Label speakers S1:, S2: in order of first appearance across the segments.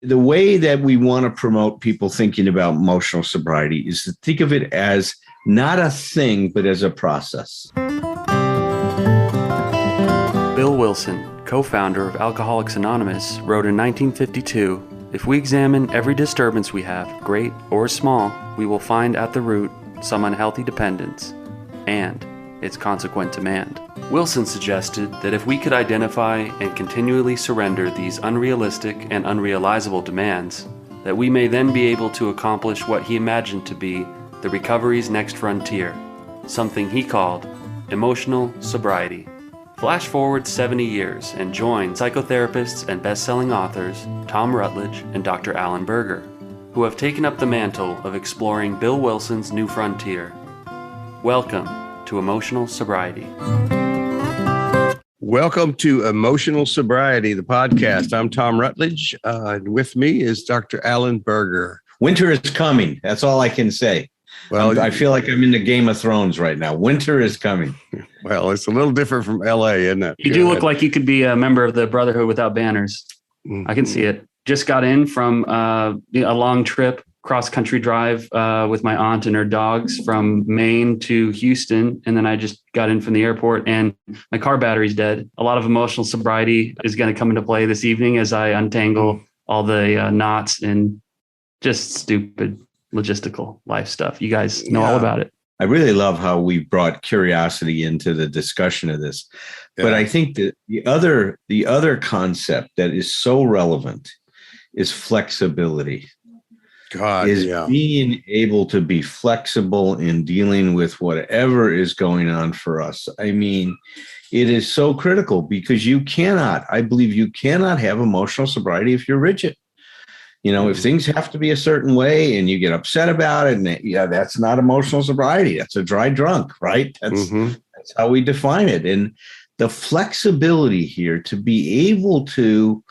S1: The way that we want to promote people thinking about emotional sobriety is to think of it as not a thing, but as a process.
S2: Bill Wilson, co-founder of Alcoholics Anonymous, wrote in 1952, "If we examine every disturbance we have, great or small, we will find at the root some unhealthy dependence and its consequent demand." Wilson suggested that if we could identify and continually surrender these unrealistic and unrealizable demands, that we may then be able to accomplish what he imagined to be the recovery's next frontier, something he called emotional sobriety. Flash forward 70 years and join psychotherapists and best-selling authors Tom Rutledge and Dr. Alan Berger, who have taken up the mantle of exploring Bill Wilson's new frontier. Welcome to Emotional Sobriety.
S3: Welcome to Emotional Sobriety, the podcast. I'm Tom Rutledge, and with me is Dr. Alan Berger.
S1: Winter is coming. That's all I can say. Well, I feel like I'm in the Game of Thrones right now. Winter is coming.
S3: Well, it's a little different from LA, isn't it?
S2: You do look like you could be a member of the Brotherhood Without Banners. I can see it. Just got in from a long trip, cross-country drive with my aunt and her dogs from Maine to Houston. And then I just got in from the airport and my car battery's dead. A lot of emotional sobriety is going to come into play this evening as I untangle all the knots and just stupid logistical life stuff. You guys know all about it.
S1: I really love how we brought curiosity into the discussion of this. Yeah. But I think that the other concept that is so relevant is flexibility. Being able to be flexible in dealing with whatever is going on for us. I mean, it is so critical because I believe you cannot have emotional sobriety if you're rigid. You know, if things have to be a certain way and you get upset about it, and that's not emotional sobriety. That's a dry drunk, right? That's how we define it. And the flexibility here to be able to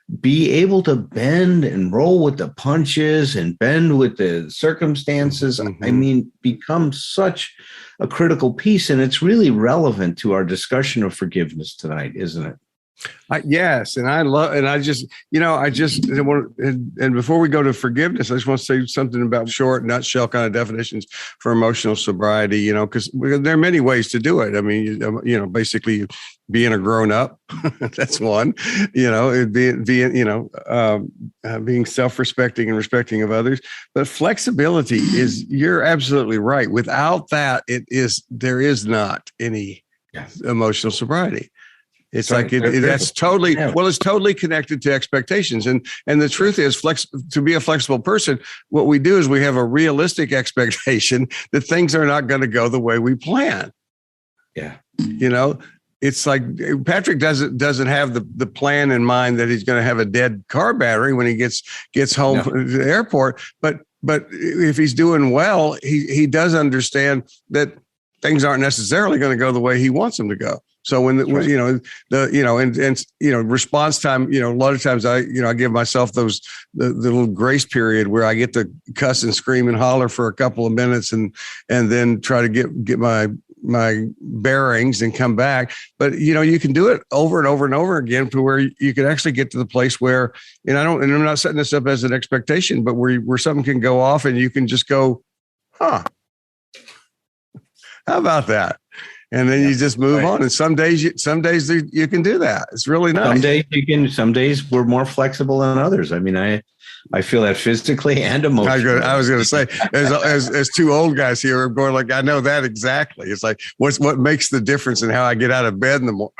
S1: bend and roll with the punches and bend with the circumstances, I mean, becomes such a critical piece. And it's really relevant to our discussion of forgiveness tonight, isn't it?
S3: Yes. And and before we go to forgiveness, I just want to say something about short nutshell kind of definitions for emotional sobriety, because there are many ways to do it. I mean, basically being a grown up, that's one, being self-respecting and respecting of others. But flexibility you're absolutely right. Without that, there is not any emotional sobriety. It's right. It's totally connected to expectations. And the truth is to be a flexible person, what we do is we have a realistic expectation that things are not going to go the way we plan.
S1: Yeah.
S3: It's like Patrick doesn't have the plan in mind that he's going to have a dead car battery when he gets home from the airport. But if he's doing well, he does understand that things aren't necessarily going to go the way he wants them to go. So when response time, a lot of times I give myself the little grace period where I get to cuss and scream and holler for a couple of minutes and then try to get my bearings and come back. But, you can do it over and over and over again to where you can actually get to the place where, I'm not setting this up as an expectation, but where something can go off and you can just go, how about that? And then you just move on. And some days you can do that. It's really nice.
S1: Some days we're more flexible than others. I mean, I feel that physically and emotionally.
S3: I was going to say, as two old guys here, I'm going like, I know that exactly. It's like, what makes the difference in how I get out of bed in the morning?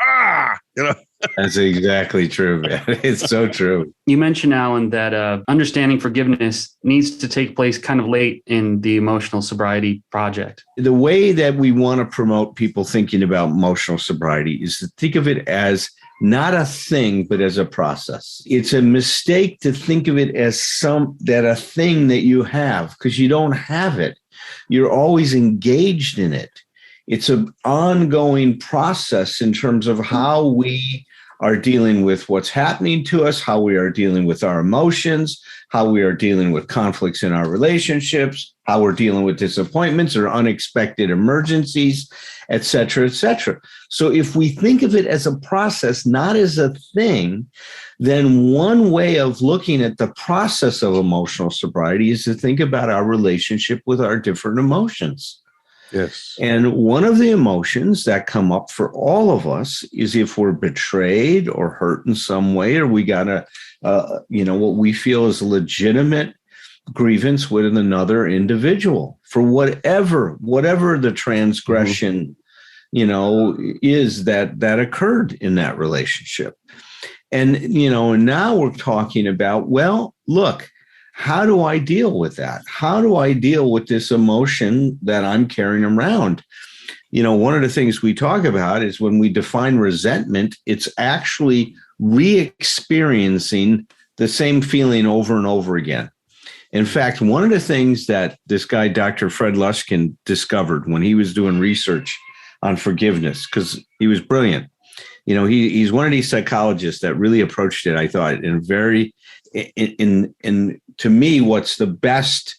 S1: That's exactly true, man. It's so true.
S2: You mentioned, Alan, that understanding forgiveness needs to take place kind of late in the emotional sobriety project.
S1: The way that we want to promote people thinking about emotional sobriety is to think of it as not a thing, but as a process. It's a mistake to think of it as a thing that you have, because you don't have it. You're always engaged in it. It's an ongoing process in terms of how we are dealing with what's happening to us, how we are dealing with our emotions, how we are dealing with conflicts in our relationships, how we're dealing with disappointments or unexpected emergencies, et cetera, et cetera. So if we think of it as a process, not as a thing, then one way of looking at the process of emotional sobriety is to think about our relationship with our different emotions.
S3: Yes.
S1: And one of the emotions that come up for all of us is if we're betrayed or hurt in some way, or we got what we feel is a legitimate grievance with another individual for whatever the transgression, is that occurred in that relationship. And, and now we're talking about, well, look, how do I deal with that? How do I deal with this emotion that I'm carrying around? One of the things we talk about is when we define resentment, it's actually re-experiencing the same feeling over and over again. In fact, one of the things that this guy, Dr. Fred Luskin, discovered when he was doing research on forgiveness, because he was brilliant. He's one of these psychologists that really approached it, I thought, to me, what's the best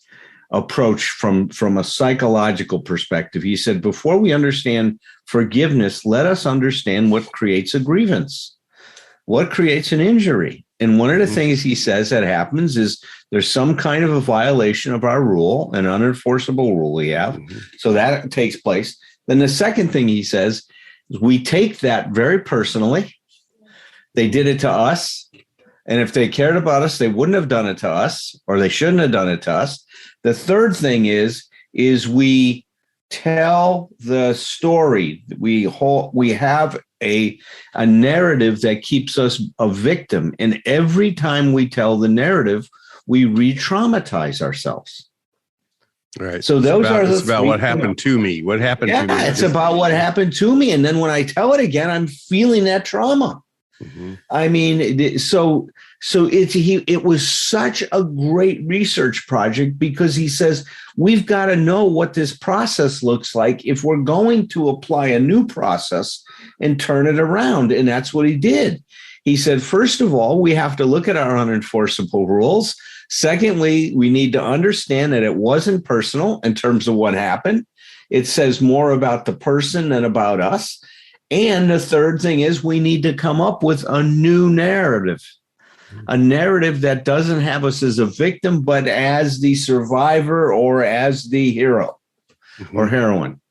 S1: approach from a psychological perspective. He said, before we understand forgiveness, let us understand what creates a grievance, what creates an injury. And one of the things he says that happens is there's some kind of a violation of our rule, an unenforceable rule we have. So that takes place. Then the second thing he says is we take that very personally. They did it to us. And if they cared about us, they wouldn't have done it to us, or they shouldn't have done it to us. The third thing is we tell the story. We have a narrative that keeps us a victim. And every time we tell the narrative, we re-traumatize ourselves.
S3: Right.
S1: So
S3: it's about what happened to me. What happened to me?
S1: Yeah, it's about what happened to me. And then when I tell it again, I'm feeling that trauma. I mean, it was such a great research project because he says we've got to know what this process looks like if we're going to apply a new process and turn it around. And that's what he did. He said, first of all, we have to look at our unenforceable rules. Secondly, we need to understand that it wasn't personal in terms of what happened. It says more about the person than about us. And the third thing is we need to come up with a new narrative, a narrative that doesn't have us as a victim, but as the survivor or as the hero or heroine.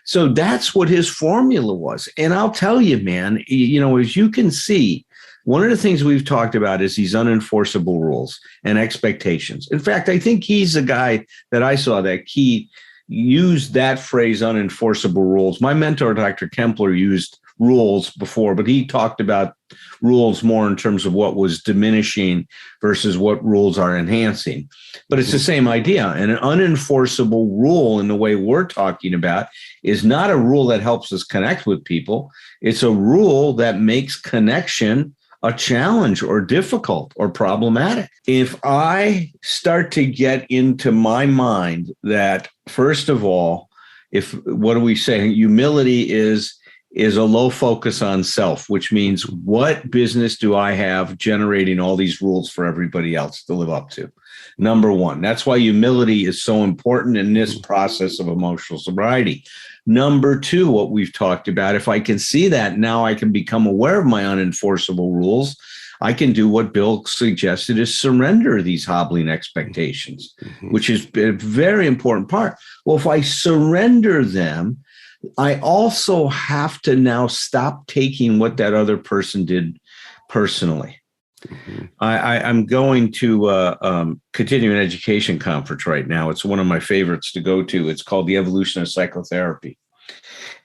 S1: So that's what his formula was. And I'll tell you, man, as you can see, one of the things we've talked about is these unenforceable rules and expectations. In fact, I think he's the guy that I saw that he used that phrase, unenforceable rules. My mentor, Dr. Kempler, used rules before, but he talked about rules more in terms of what was diminishing versus what rules are enhancing. But it's the same idea. And an unenforceable rule in the way we're talking about is not a rule that helps us connect with people. It's a rule that makes connection a challenge or difficult or problematic. If I start to get into my mind that, first of all, what do we say? Humility is a low focus on self, which means what business do I have generating all these rules for everybody else to live up to? Number one, that's why humility is so important in this process of emotional sobriety. Number two, what we've talked about, if I can see that now I can become aware of my unenforceable rules, I can do what Bill suggested is surrender these hobbling expectations, which is a very important part. Well, if I surrender them, I also have to now stop taking what that other person did personally. I'm going to continuing education conference right now. It's one of my favorites to go to. It's called The Evolution of Psychotherapy.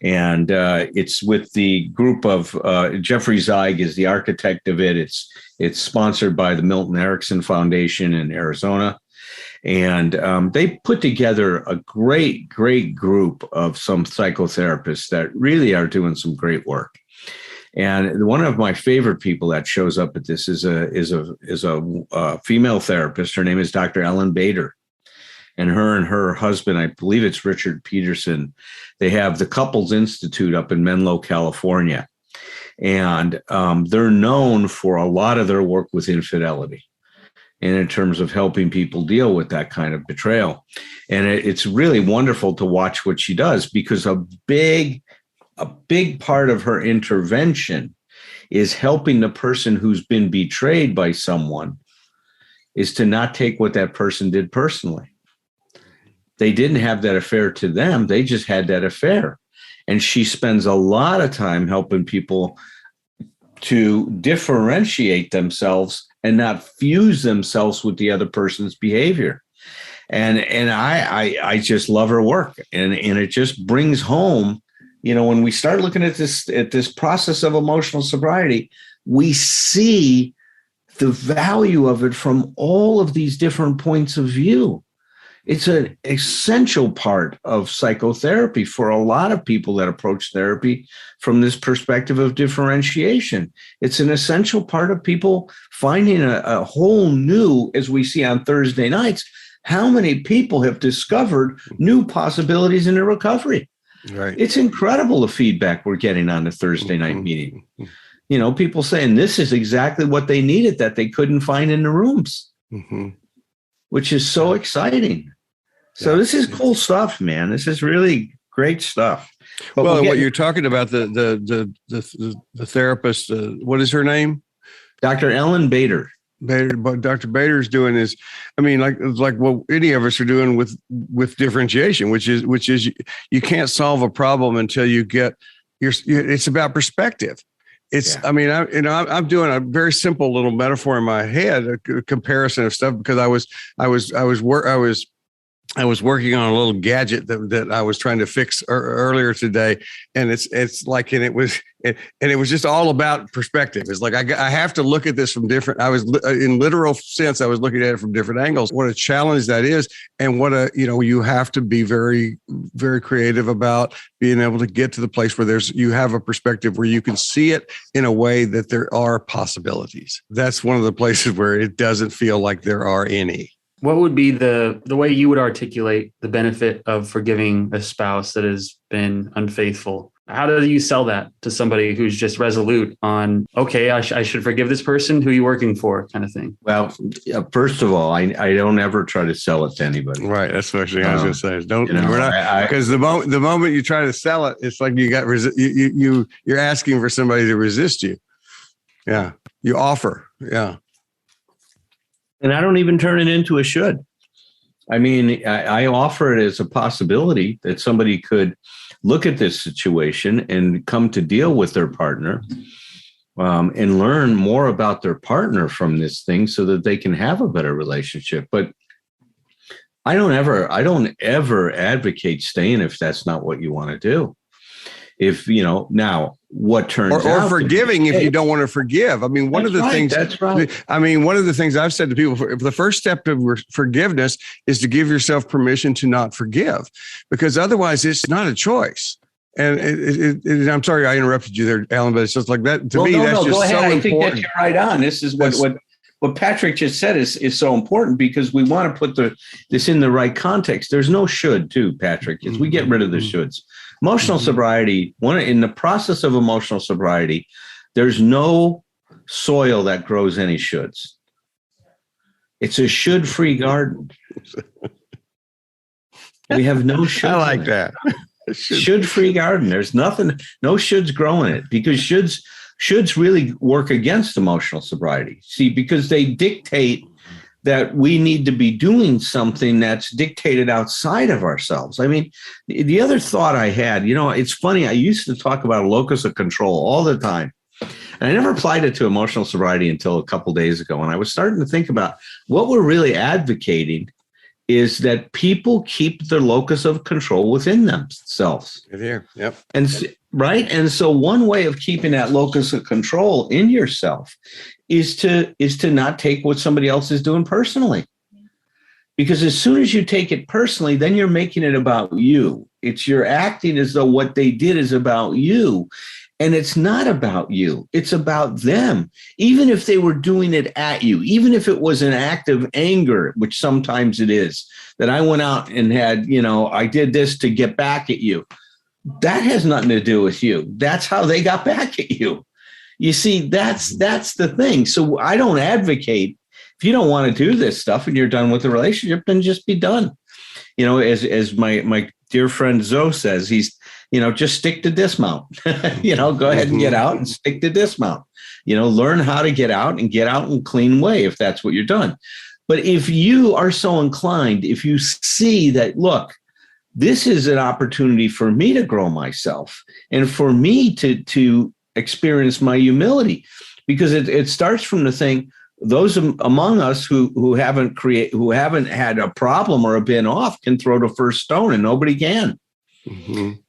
S1: And it's with the group of Jeffrey Zeig is the architect of it. It's sponsored by the Milton Erickson Foundation in Arizona. And they put together a great group of some psychotherapists that really are doing some great work. And one of my favorite people that shows up at this is a female therapist. Her name is Dr. Ellen Bader. And her husband, I believe it's Richard Peterson, they have the Couples Institute up in Menlo, California. And they're known for a lot of their work with infidelity and in terms of helping people deal with that kind of betrayal. And it's really wonderful to watch what she does, because a big part of her intervention is helping the person who's been betrayed by someone is to not take what that person did personally. They didn't have that affair to them. They just had that affair. And she spends a lot of time helping people to differentiate themselves and not fuse themselves with the other person's behavior. And I just love her work. And it just brings home, when we start looking at this process of emotional sobriety, we see the value of it from all of these different points of view. It's an essential part of psychotherapy for a lot of people that approach therapy from this perspective of differentiation. It's an essential part of people finding a whole new, as we see on Thursday nights, how many people have discovered new possibilities in their recovery.
S3: Right.
S1: It's incredible the feedback we're getting on the Thursday night meeting. People saying this is exactly what they needed that they couldn't find in the rooms, which is so exciting. So this is cool stuff, man. This is really great stuff. But
S3: what you're talking about, the therapist, what is her name?
S1: Dr. Ellen Bader.
S3: What Dr. Bader's doing is, like what any of us are doing with differentiation, which is you can't solve a problem until you get it's about perspective. I'm doing a very simple little metaphor in my head, a comparison of stuff, because I was working on a little gadget that I was trying to fix earlier today, and it was just all about perspective. It's like I have to look at this from different. I was in literal sense, I was looking at it from different angles. What a challenge that is, and you have to be very, very creative about being able to get to the place where you have a perspective where you can see it in a way that there are possibilities. That's one of the places where it doesn't feel like there are any.
S2: What would be the way you would articulate the benefit of forgiving a spouse that has been unfaithful? How do you sell that to somebody who's just resolute on, okay, I should forgive this person? Who are you working for, kind of thing?
S1: Well, first of all, I don't ever try to sell it to anybody.
S3: Right. That's what I was going to say. Because the moment you try to sell it, it's like you're asking for somebody to resist you. Yeah. You offer. Yeah.
S1: And I don't even turn it into a should. I offer it as a possibility that somebody could look at this situation and come to deal with their partner and learn more about their partner from this thing so that they can have a better relationship. But I don't ever advocate staying if that's not what you want to do. If, now what turns out.
S3: Or forgiving if you don't want to forgive. One of the things.
S1: That's right.
S3: One of the things I've said to people, the first step to forgiveness is to give yourself permission to not forgive, because otherwise it's not a choice. And I'm sorry I interrupted you there, Alan, but it's just like that. To me, that's just so important. I think that
S1: you're right on. This is what Patrick just said is so important, because we want to put this in the right context. There's no should too, Patrick, as we get rid of the shoulds. Emotional sobriety, in the process of emotional sobriety, there's no soil that grows any shoulds. It's a should-free garden. We have no shoulds.
S3: I like that.
S1: Should-free garden. There's nothing, no shoulds grow in it, because shoulds really work against emotional sobriety. See, because they dictate that we need to be doing something that's dictated outside of ourselves. The other thought I had, it's funny, I used to talk about a locus of control all the time. And I never applied it to emotional sobriety until a couple of days ago. And I was starting to think about what we're really advocating is that people keep their locus of control within themselves.
S3: Here, yep.
S1: And so one way of keeping that locus of control in yourself is to not take what somebody else is doing personally. Because as soon as you take it personally, then you're making it about you. You're acting as though what they did is about you. And it's not about you. It's about them. Even if they were doing it at you, even if it was an act of anger, which sometimes it is, that I went out and had, I did this to get back at you. That has nothing to do with you. That's how they got back at you. You see, that's the thing. So I don't advocate, if you don't want to do this stuff and you're done with the relationship, then just be done. You know, as my dear friend Zoe says, he's, you know, just stick to dismount. You know, go ahead and get out and stick to dismount. You know, learn how to get out in a clean way if that's what you're doing. But if you are so inclined, if you see that, look, this is an opportunity for me to grow myself and for me to experience my humility, because it starts from the thing, those among us who haven't had a problem or have been off can throw the first stone, and nobody can.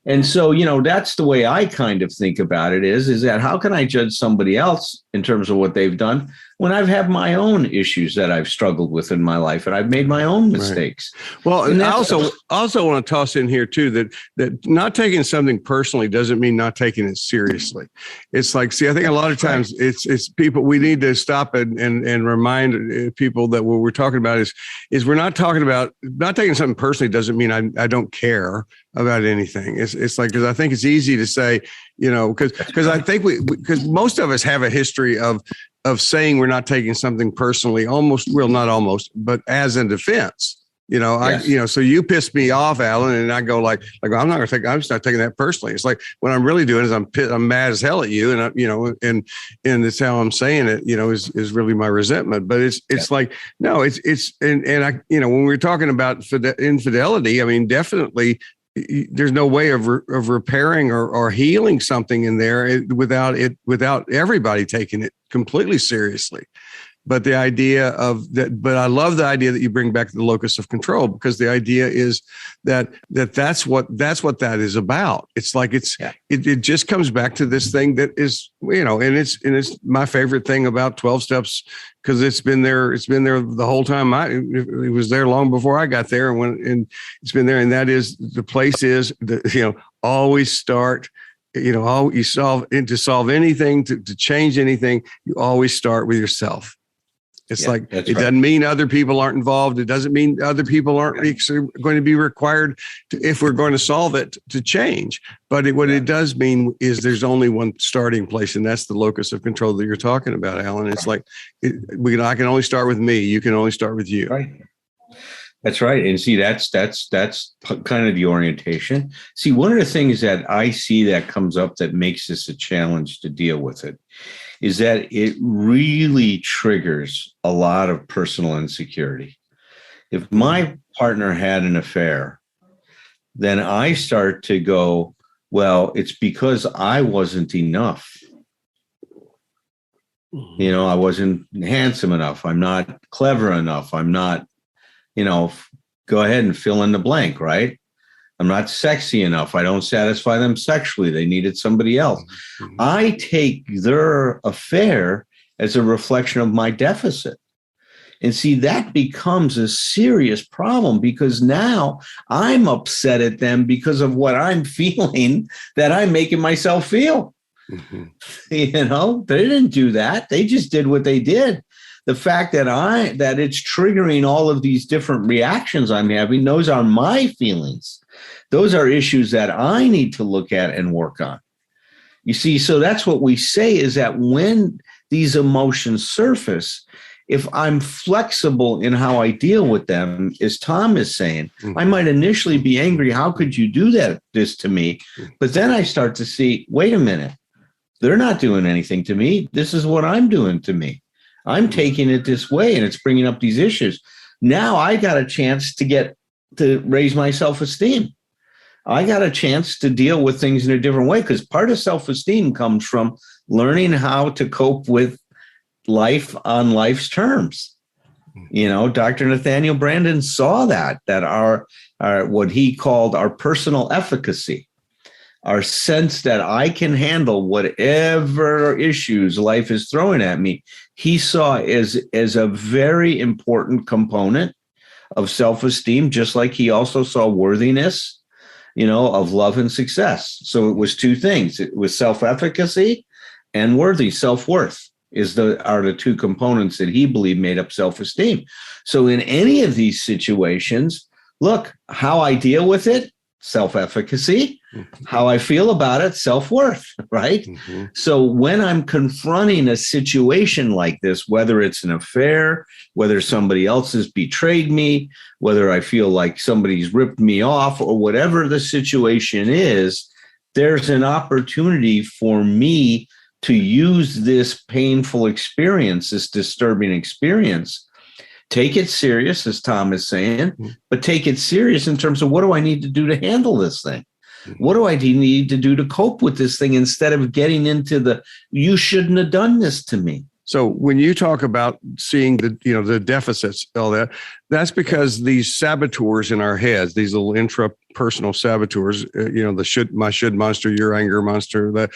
S1: And so, you know, that's the way I kind of think about it is that how can I judge somebody else in terms of what they've done when I've had my own issues that I've struggled with in my life and I've made my own mistakes.
S3: Right. Well, and I also want to toss in here too, that not taking something personally doesn't mean not taking it seriously. It's like, see, I think a lot of times it's people, we need to stop and remind people that what we're talking about is we're not talking about, not taking something personally doesn't mean I don't care about anything. It's like, because I think it's easy to say, you know, because I think because most of us have a history of saying we're not taking something personally, not almost, but as in defense. You know, yes. So you pissed me off, Alan, and I go like I'm just not taking that personally. It's like what I'm really doing is I'm mad as hell at you, and and it's how I'm saying it, you know, is really my resentment. But it's like, no, it's and I, you know, when we're talking about infidelity, I mean, definitely there's no way of repairing or healing something in there without everybody taking it completely seriously. But the idea of that, but I love the idea that you bring back the locus of control, because the idea is that's what that is about. It's like it just comes back to this thing that is, you know, and it's my favorite thing about 12 steps, because it's been there the whole time. It was there long before I got there, and it's been there. And that is, the place is, always start. You know, to solve anything, to change anything, you always start with yourself. It's it doesn't mean other people aren't involved. It doesn't mean other people aren't going to be required to, if we're going to solve it, to change. But what it does mean is there's only one starting place, and that's the locus of control that you're talking about, Alan. It's like, I can only start with me. You can only start with you.
S1: Right. That's right. And see, that's kind of the orientation. See, one of the things that I see that comes up that makes this a challenge to deal with it is that it really triggers a lot of personal insecurity. If my partner had an affair, then I start to go, well, it's because I wasn't enough. You know, I wasn't handsome enough. I'm not clever enough. I'm not, you know, go ahead and fill in the blank, right? I'm not sexy enough. I don't satisfy them sexually. They needed somebody else. Mm-hmm. I take their affair as a reflection of my deficit. And see, that becomes a serious problem, because now I'm upset at them because of what I'm feeling that I'm making myself feel. Mm-hmm. You know, they didn't do that. They just did what they did. The fact that it's triggering all of these different reactions I'm having, those are my feelings. Those are issues that I need to look at and work on. You see, so that's what we say, is that when these emotions surface, if I'm flexible in how I deal with them, as Tom is saying, I might initially be angry. How could you do this to me? But then I start to see, wait a minute, they're not doing anything to me. This is what I'm doing to me. I'm taking it this way, and it's bringing up these issues. Now I got a chance to raise my self-esteem. I got a chance to deal with things in a different way, because part of self-esteem comes from learning how to cope with life on life's terms. You know, Dr. Nathaniel Branden saw that our what he called our personal efficacy, our sense that I can handle whatever issues life is throwing at me, he saw as a very important component of self-esteem, just like he also saw worthiness, you know, of love and success. So it was two things. It was self-efficacy and worthy, self-worth are the two components that he believed made up self-esteem. So in any of these situations, look, how I deal with it self-efficacy. How I feel about it, self-worth, right? So when I'm confronting a situation like this, whether it's an affair, whether somebody else has betrayed me, whether I feel like somebody's ripped me off, or whatever the situation is, there's an opportunity for me to use this painful experience, this disturbing experience. Take it serious, as Tom is saying, but take it serious in terms of, what do I need to do to handle this thing? What do I need to do to cope with this thing, instead of getting into the, you shouldn't have done this to me?
S3: So when you talk about seeing the deficits, all that, that's because these saboteurs in our heads, these little intrapersonal saboteurs, my should monster, your anger monster,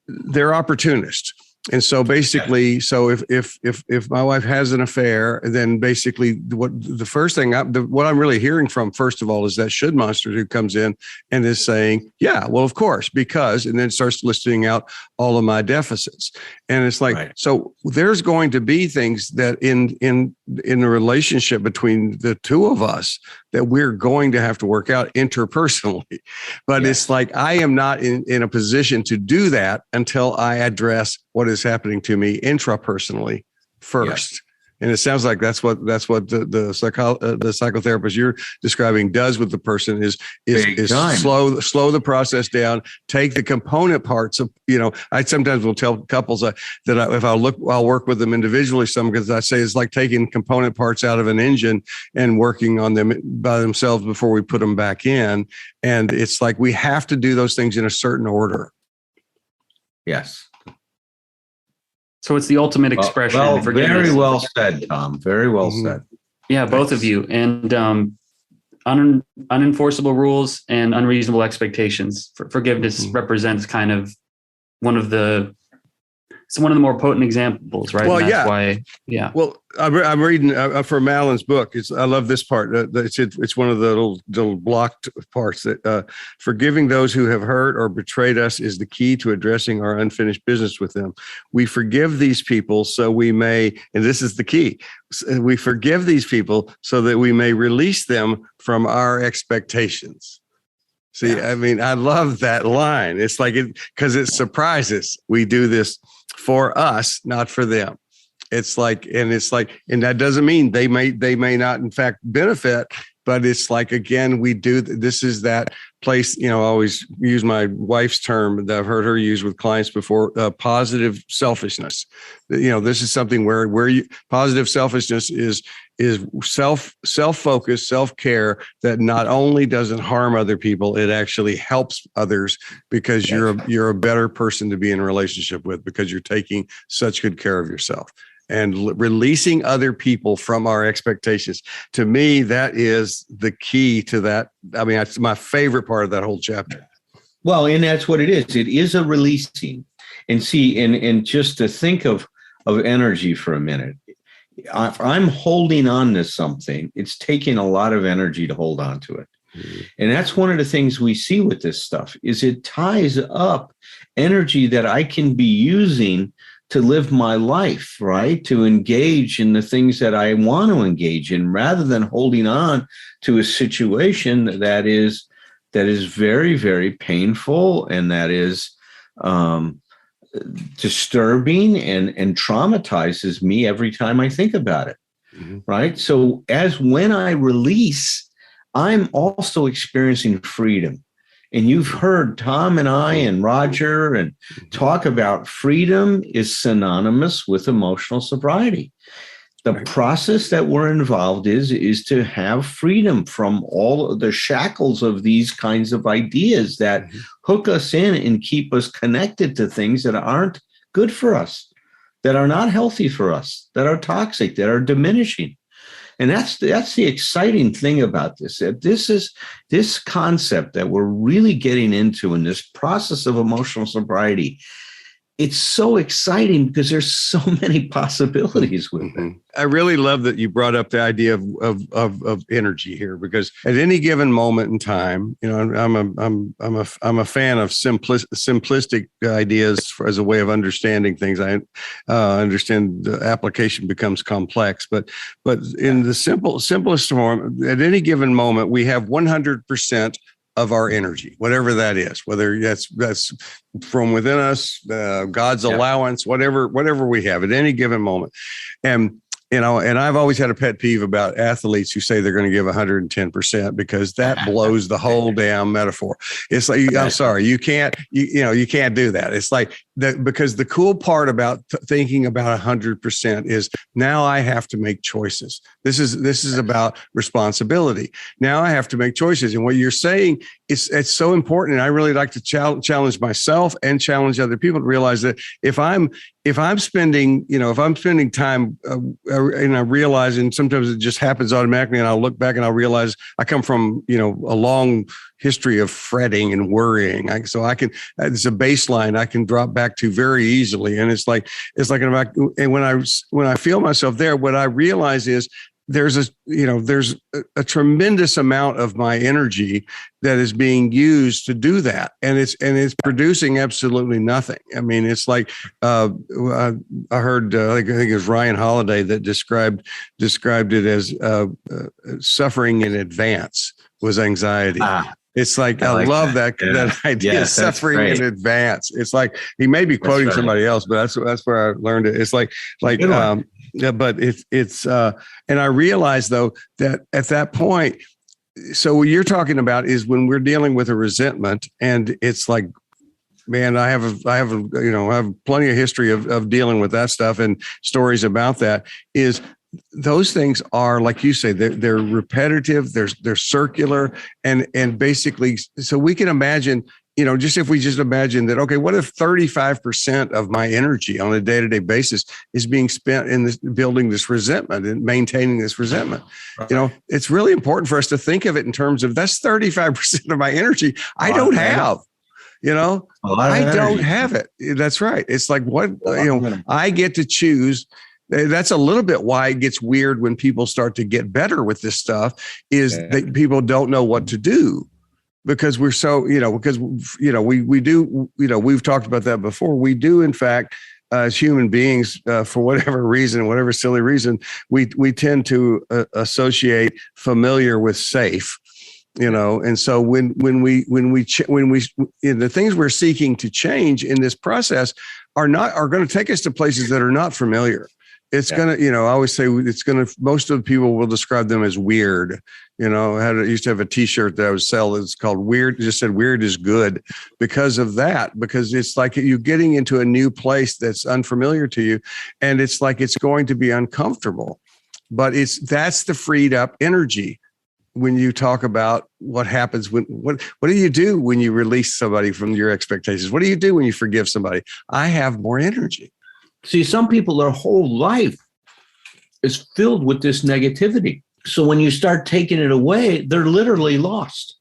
S3: they're opportunists. And so basically, so if my wife has an affair, then basically what I'm really hearing from, first of all, is that should monster who comes in and is saying, yeah, well, of course, because, and then starts listing out all of my deficits. And it's like, right. So there's going to be things that in the relationship between the two of us that we're going to have to work out interpersonally. But yes. It's like, I am not in a position to do that until I address what is happening to me intrapersonally first. Yes. And it sounds like that's what the psychotherapist you're describing does with the person is slow the process down, take the component parts of, I sometimes will tell couples I'll work with them individually because I say it's like taking component parts out of an engine and working on them by themselves before we put them back in. And it's like, we have to do those things in a certain order.
S1: Yes.
S2: So it's the ultimate expression.
S1: Well, very well said, Tom. Very well said.
S2: Yeah, both of you. And unenforceable rules and unreasonable expectations. Forgiveness represents kind of one of the more potent examples, right?
S3: Well,
S2: and that's why.
S3: Well, I'm reading from Alan's book. I love this part. It's one of the little blocked parts that forgiving those who have hurt or betrayed us is the key to addressing our unfinished business with them. We forgive these people so we may, and this is the key, we forgive these people so that we may release them from our expectations. See, yeah. I mean, I love that line. It's like because it surprises. We do this for us, not for them. And that doesn't mean they may not in fact benefit, but it's like, again, this is that place, I always use my wife's term that I've heard her use with clients before, positive selfishness. This is something where positive selfishness is self-focus, self-care that not only doesn't harm other people, it actually helps others because you're a better person to be in a relationship with because you're taking such good care of yourself. And releasing other people from our expectations. To me, that is the key to that. I mean, it's my favorite part of that whole chapter.
S1: Well, and that's what it is. It is a releasing. And see, and just to think of energy for a minute, if I'm holding on to something, it's taking a lot of energy to hold on to it. Mm-hmm. And that's one of the things we see with this stuff is it ties up energy that I can be using to live my life, right? To engage in the things that I want to engage in rather than holding on to a situation that is very, very painful and that is disturbing and traumatizes me every time I think about it, right? So when I release, I'm also experiencing freedom. And you've heard Tom and I and Roger and talk about freedom is synonymous with emotional sobriety. The process that we're involved is to have freedom from all of the shackles of these kinds of ideas that hook us in and keep us connected to things that aren't good for us, that are not healthy for us, that are toxic, that are diminishing. And that's the exciting thing about this. That this concept that we're really getting into in this process of emotional sobriety it's so exciting because there's so many possibilities with it.
S3: I really love that you brought up the idea of energy here, because at any given moment in time, I'm a fan of simplistic ideas as a way of understanding things. I understand the application becomes complex, but in the simplest form, at any given moment, we have 100% of our energy, whatever that is, whether that's from within us, God's allowance, whatever we have at any given moment. And I've always had a pet peeve about athletes who say they're going to give 110%, because that blows the whole damn metaphor. It's like, I'm sorry, you can't do that. It's like that, because the cool part about thinking about 100% is now I have to make choices. This is about responsibility. Now I have to make choices. And what you're saying is, it's so important. And I really like to challenge myself and challenge other people to realize that if I'm spending time, and I realize, and sometimes it just happens automatically, and I'll look back and I'll realize I come from, a long history of fretting and worrying. So I can, it's a baseline I can drop back to very easily. And it's like, and when I feel myself there, what I realize is there's a tremendous amount of my energy that is being used to do that. And it's producing absolutely nothing. I mean, it's like, I heard, I think it was Ryan Holiday that described it as suffering in advance was anxiety. It's like, I love that idea, suffering in advance. It's like, he may be quoting somebody else, but that's where I learned it. It's like, but it's and I realized though, that at that point, so what you're talking about is when we're dealing with a resentment, and it's like, man, I have plenty of history of dealing with that stuff and stories about that. Is those things are, like you say, they're repetitive, they're circular, and basically, so we can imagine, if we imagine that, okay, what if 35% of my energy on a day-to-day basis is being spent in this, building this resentment and maintaining this resentment? Right. It's really important for us to think of it in terms of, that's 35% of my energy I don't have. I don't have it. That's right. It's like, what, I get to choose. That's a little bit why it gets weird when people start to get better with this stuff, is that people don't know what to do, because we're so, we do, we've talked about that before. We do, in fact, as human beings, for whatever reason, whatever silly reason, we tend to associate familiar with safe. And so when the things we're seeking to change in this process are going to take us to places that are not familiar. It's going to, I always say most of the people will describe them as weird. I used to have a t-shirt that I would sell. It's called Weird. It just said weird is good because of that, because it's like you're getting into a new place that's unfamiliar to you. And it's like, it's going to be uncomfortable, but that's the freed up energy. When you talk about what happens what do you do when you release somebody from your expectations? What do you do when you forgive somebody? I have more energy.
S1: See, some people, their whole life is filled with this negativity. So when you start taking it away, they're literally lost.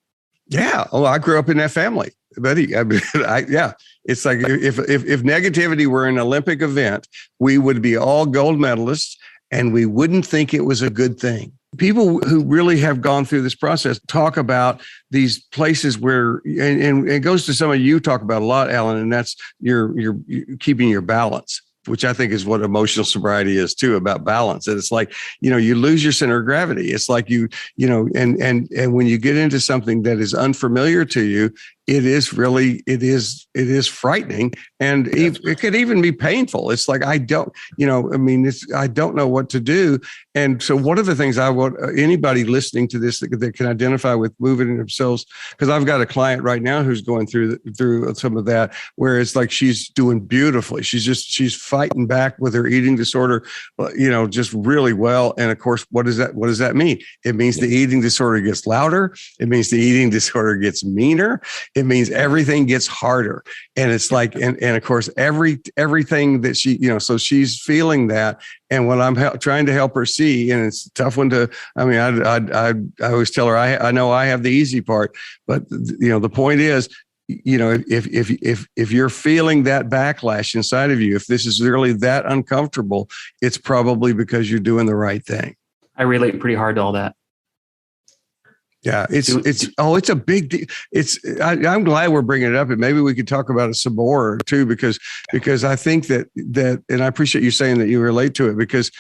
S3: Yeah. Oh, I grew up in that family, buddy. It's like if negativity were an Olympic event, we would be all gold medalists, and we wouldn't think it was a good thing. People who really have gone through this process talk about these places where, and it goes to something you talk about a lot, Alan, and that's you're keeping your balance, which I think is what emotional sobriety is too, about balance. And it's like, you lose your center of gravity. It's like and when you get into something that is unfamiliar to you, it is frightening, and it could even be painful. It's like, I don't know what to do. And so one of the things I want anybody listening to this that can identify with moving themselves, because I've got a client right now who's going through some of that, where it's like she's doing beautifully. She's fighting back with her eating disorder, just really well. And of course, what does that mean? It means the eating disorder gets louder. It means the eating disorder gets meaner. It means everything gets harder. And it's like, and of course, everything that she, so she's feeling that. And what I'm trying to help her see, and it's a tough one to, I always tell her, I know I have the easy part, but the point is, if you're feeling that backlash inside of you, if this is really that uncomfortable, it's probably because you're doing the right thing.
S2: I relate pretty hard to all that.
S3: Yeah, it's a big deal. I'm glad we're bringing it up, and maybe we could talk about it some more too, because I think that, and I appreciate you saying that you relate to it, because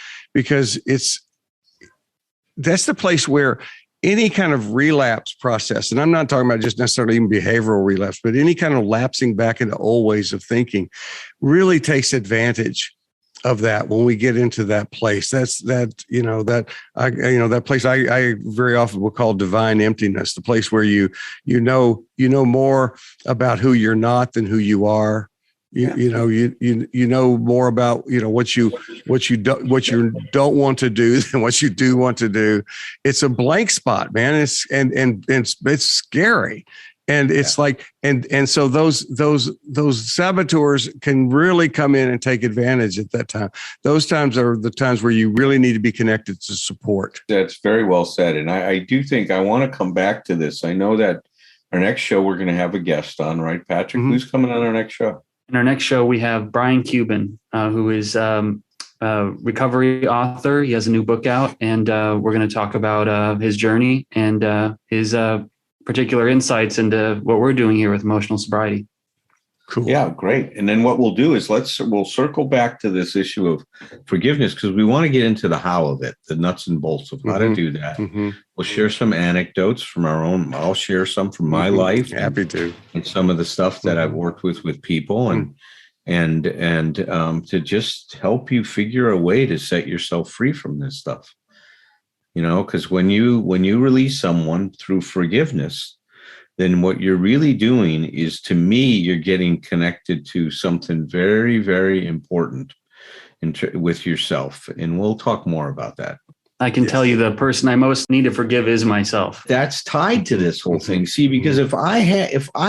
S3: that's the place where any kind of relapse process, and I'm not talking about just necessarily even behavioral relapse, but any kind of lapsing back into old ways of thinking really takes advantage of that when we get into that place. That place I very often will call divine emptiness, the place where you know more about who you're not than who you are. You know more about what you don't want to do than what you do want to do. It's a blank spot, man. It's scary, and it's like and so those saboteurs can really come in and take advantage at that time. Those times are the times where you really need to be connected to support.
S1: That's very well said, and I do think I want to come back to this. I know that our next show we're going to have a guest on, right, Patrick? Mm-hmm. Who's coming on our next show?
S2: In our next show, we have Brian Cuban, who is a recovery author. He has a new book out, and we're going to talk about his journey and his particular insights into what we're doing here with emotional sobriety.
S1: Cool. Yeah, great. And then what we'll do is we'll circle back to this issue of forgiveness, because we want to get into the how of it, the nuts and bolts of how to do that. Mm-hmm. We'll share some anecdotes from our own. I'll share some from my life.
S3: Happy to.
S1: And some of the stuff that I've worked with people and to just help you figure a way to set yourself free from this stuff. Because when you release someone through forgiveness, then what you're really doing is, to me, you're getting connected to something very, very important with yourself. And we'll talk more about that.
S2: I can tell you the person I most need to forgive is myself.
S1: That's tied to this whole thing. See, because if I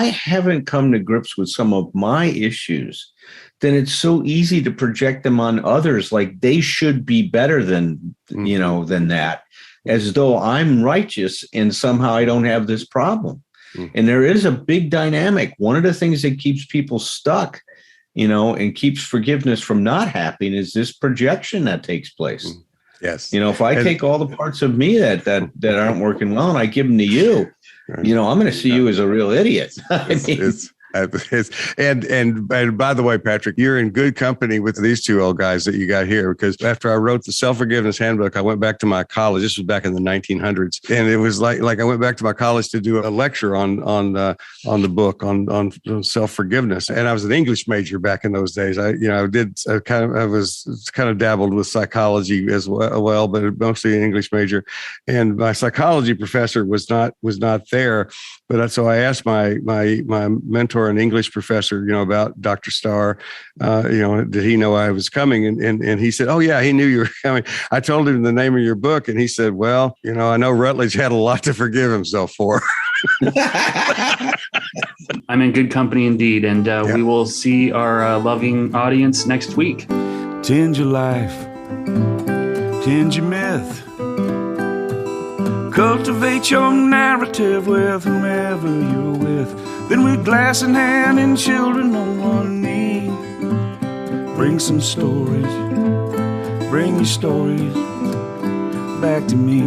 S1: haven't come to grips with some of my issues, then it's so easy to project them on others, like they should be better than that, as though I'm righteous and somehow I don't have this problem. And there is a big dynamic. One of the things that keeps people stuck, and keeps forgiveness from not happening is this projection that takes place.
S3: Yes.
S1: If I take all the parts of me that aren't working well and I give them to you, I'm going to see you as a real idiot.
S3: And by the way, Patrick, you're in good company with these two old guys that you got here, because after I wrote the self-forgiveness handbook, I went back to my college. This was back in the 1900s. And it was like I went back to my college to do a lecture on the book on self-forgiveness. And I was an English major back in those days. I was kind of dabbled with psychology as well, but mostly an English major. And my psychology professor was not there. But so I asked my mentor, an English professor, about Dr. Starr, did he know I was coming? And he said, oh yeah, he knew you were coming. I told him the name of your book, and he said, well, I know Rutledge had a lot to forgive himself for.
S2: I'm in good company indeed. And we will see our loving audience next week.
S4: Tend your life, tend your myth. Cultivate your narrative with whomever you're with. Then with glass in hand and children on one knee, bring some stories, bring your stories back to me.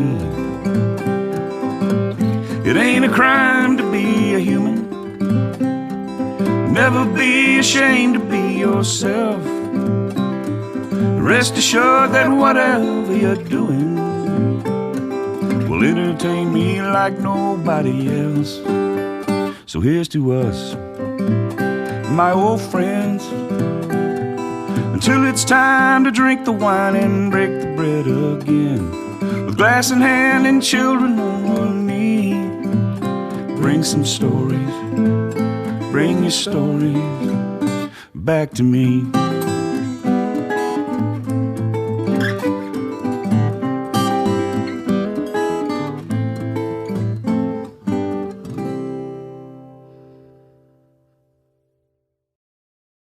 S4: It ain't a crime to be a human. Never be ashamed to be yourself. Rest assured that whatever you're doing will entertain me like nobody else. So here's to us, my old friends, until it's time to drink the wine and break the bread again. With glass in hand and children on one knee, bring some stories, bring your stories back to me.